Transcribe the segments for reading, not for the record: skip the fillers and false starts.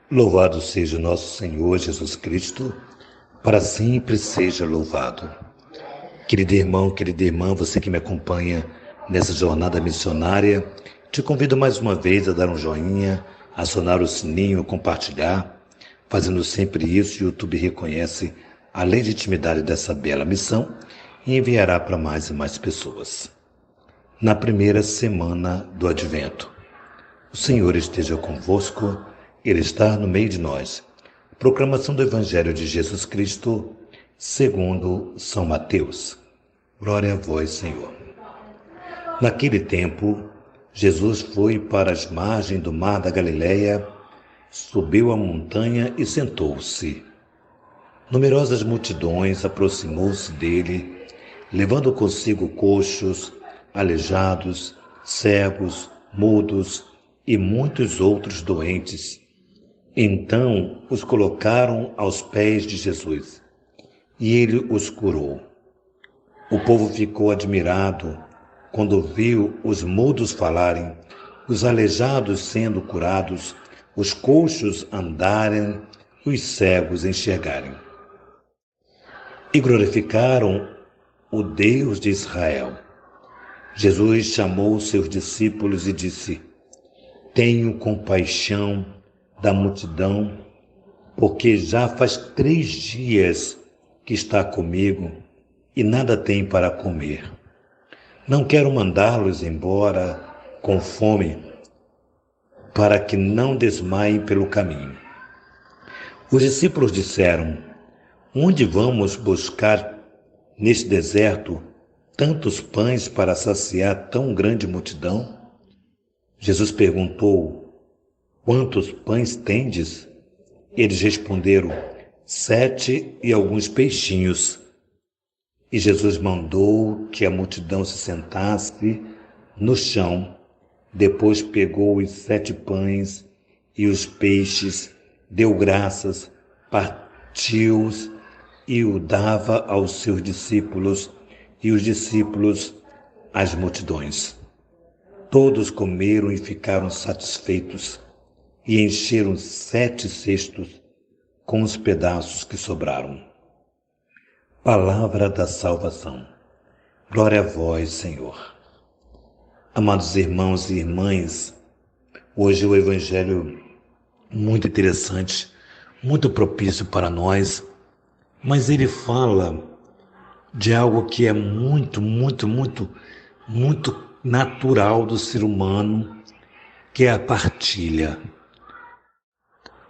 Louvado seja o nosso Senhor Jesus Cristo, para sempre seja louvado. Querido irmão, querida irmã, você que me acompanha nessa jornada missionária, te convido mais uma vez a dar um joinha, acionar o sininho, compartilhar. Fazendo sempre isso, o YouTube reconhece a legitimidade dessa bela missão e enviará para mais e mais pessoas. Na primeira semana do Advento, o Senhor esteja convosco, Ele está no meio de nós. Proclamação do Evangelho de Jesus Cristo, segundo São Mateus. Glória a vós, Senhor. Naquele tempo, Jesus foi para as margens do mar da Galileia, subiu a montanha e sentou-se. Numerosas multidões aproximou-se dele, levando consigo coxos, aleijados, cegos, mudos e muitos outros doentes. Então os colocaram aos pés de Jesus, e ele os curou. O povo ficou admirado quando viu os mudos falarem, os aleijados sendo curados, os coxos andarem e os cegos enxergarem. E glorificaram o Deus de Israel. Jesus chamou seus discípulos e disse: Tenho compaixão da multidão, porque já faz 3 dias que está comigo e nada tem para comer. Não quero mandá-los embora com fome, para que não desmaiem pelo caminho. Os discípulos disseram: Onde vamos buscar neste deserto tantos pães para saciar tão grande multidão? Jesus perguntou: Quantos pães tendes? Eles responderam: 7 e alguns peixinhos. E Jesus mandou que a multidão se sentasse no chão. Depois pegou os 7 pães e os peixes, deu graças, partiu-os e o dava aos seus discípulos, e os discípulos às multidões. Todos comeram e ficaram satisfeitos, e encheram 7 cestos com os pedaços que sobraram. Palavra da salvação. Glória a vós, Senhor. Amados irmãos e irmãs, hoje o Evangelho muito interessante, muito propício para nós, mas ele fala de algo que é muito natural do ser humano, que é a partilha.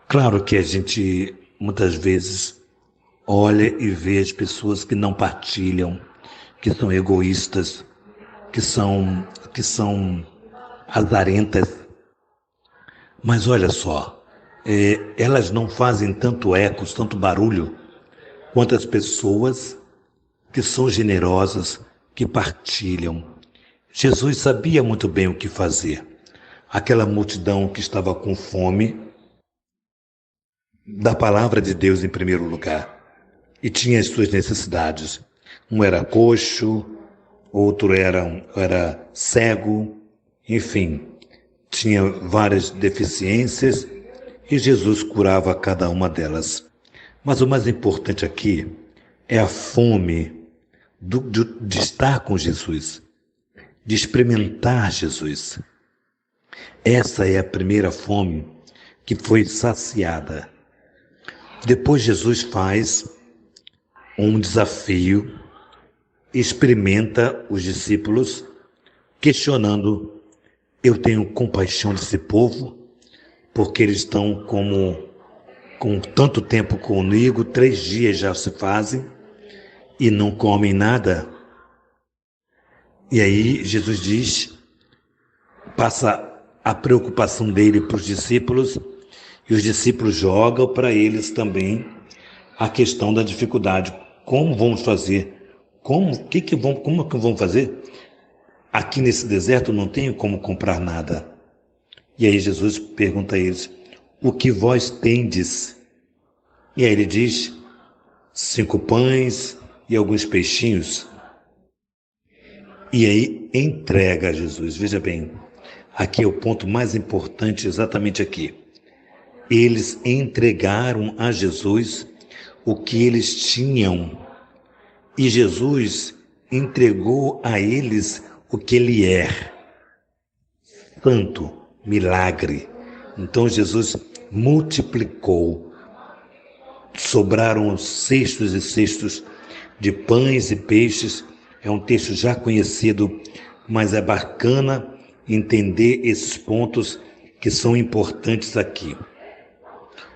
Claro que a gente muitas vezes olha e vê as pessoas que não partilham, que são egoístas, que são azarentas. Mas olha só, elas não fazem tanto eco, tanto barulho, quanto as pessoas que são generosas, que partilham. Jesus sabia muito bem o que fazer. Aquela multidão que estava com fome da palavra de Deus em primeiro lugar, e tinha as suas necessidades. Um era coxo, outro era cego, enfim, tinha várias deficiências e Jesus curava cada uma delas. Mas o mais importante aqui é a fome de estar com Jesus, de experimentar Jesus. Essa é a primeira fome que foi saciada. Depois Jesus faz um desafio, experimenta os discípulos, questionando: eu tenho compaixão desse povo, porque eles estão com tanto tempo comigo, 3 dias já se fazem, e não comem nada. E aí Jesus passa a preocupação dele para os discípulos, e os discípulos jogam para eles também a questão da dificuldade. Como vamos fazer? Como que vão fazer? Aqui nesse deserto não tenho como comprar nada. E aí Jesus pergunta a eles: o que vós tendes? E aí ele diz: 5 pães e alguns peixinhos. E aí entrega a Jesus. Veja bem, aqui é o ponto mais importante, exatamente aqui. eles entregaram a Jesus o que eles tinham. E Jesus entregou a eles o que ele é. Santo, milagre. Então Jesus multiplicou. Sobraram cestos e cestos de pães e peixes. É um texto já conhecido, mas é bacana entender esses pontos que são importantes aqui.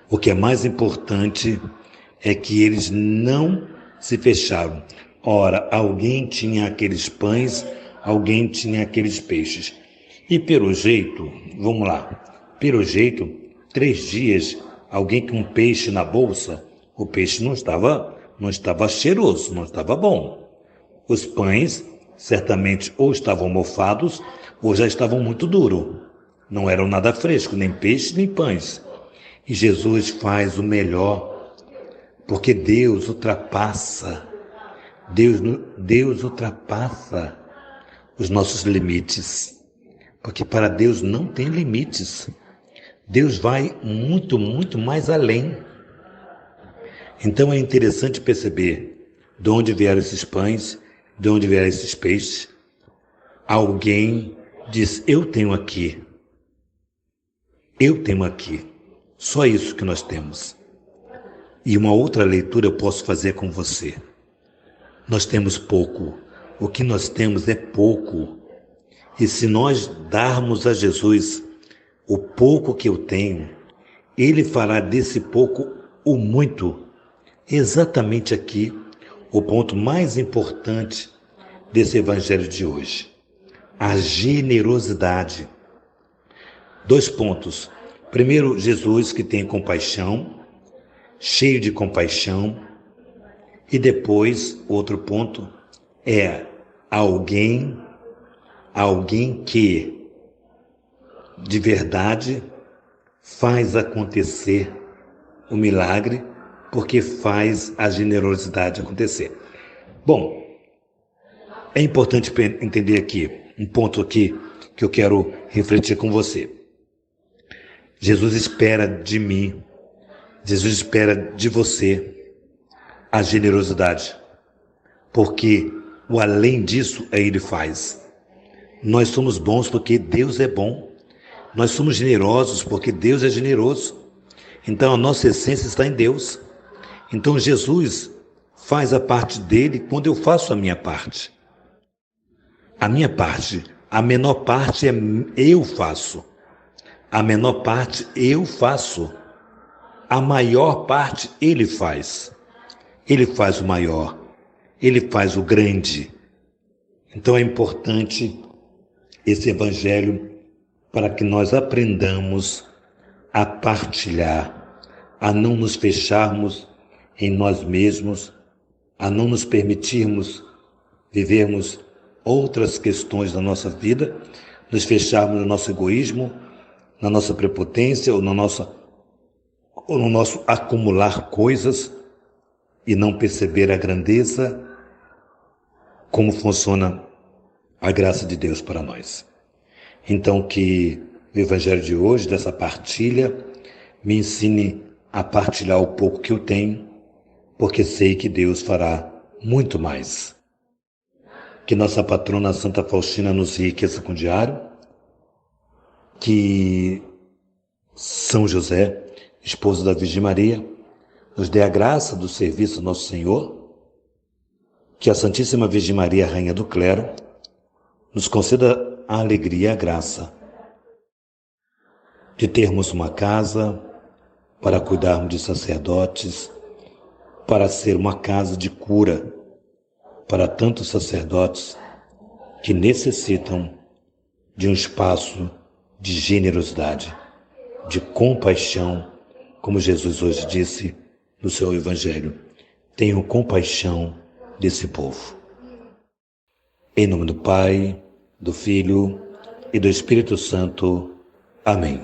O que é mais importante é que eles não se fecharam. Ora, alguém tinha aqueles pães, alguém tinha aqueles peixes. E pelo jeito, vamos lá, pelo jeito, 3 dias, alguém com um peixe na bolsa, o peixe não estava cheiroso, não estava bom. Os pães, certamente, ou estavam mofados, ou já estavam muito duros. Não eram nada fresco, nem peixe, nem pães. E Jesus faz o melhor, porque Deus ultrapassa os nossos limites. Porque para Deus não tem limites. Deus vai muito, muito mais além. Então é interessante perceber de onde vieram esses pães, de onde vieram esses peixes. Alguém diz, eu tenho aqui. Só isso que nós temos. E uma outra leitura eu posso fazer com você. Nós temos pouco. O que nós temos é pouco. E se nós darmos a Jesus o pouco que eu tenho, Ele fará desse pouco o muito. Exatamente aqui, o ponto mais importante desse evangelho de hoje. A generosidade. 2 pontos. Primeiro, Jesus que tem compaixão, cheio de compaixão. E depois, outro ponto, é alguém que de verdade faz acontecer o milagre, porque faz a generosidade acontecer. Bom, é importante entender aqui, um ponto aqui que eu quero refletir com você. Jesus espera de mim, Jesus espera de você a generosidade, porque o além disso Ele faz. Nós somos bons porque Deus é bom, nós somos generosos porque Deus é generoso, então a nossa essência está em Deus. Então Jesus faz a parte dele quando eu faço a minha parte. A minha parte, a menor parte eu faço. A menor parte eu faço. A maior parte Ele faz. Ele faz o maior. Ele faz o grande. Então é importante esse evangelho para que nós aprendamos a partilhar, a não nos fecharmos em nós mesmos, a não nos permitirmos vivermos outras questões da nossa vida, nos fecharmos no nosso egoísmo, na nossa prepotência ou no nosso acumular coisas e não perceber a grandeza, como funciona a graça de Deus para nós. Então que o evangelho de hoje, dessa partilha, me ensine a partilhar o pouco que eu tenho, porque sei que Deus fará muito mais. Que nossa patrona Santa Faustina nos enriqueça com o diário, que São José, esposo da Virgem Maria, nos dê a graça do serviço ao nosso Senhor, que a Santíssima Virgem Maria, Rainha do Clero, nos conceda a alegria e a graça de termos uma casa para cuidarmos de sacerdotes, para ser uma casa de cura para tantos sacerdotes que necessitam de um espaço de generosidade, de compaixão, como Jesus hoje disse no seu Evangelho. Tenham compaixão desse povo. Em nome do Pai, do Filho e do Espírito Santo. Amém.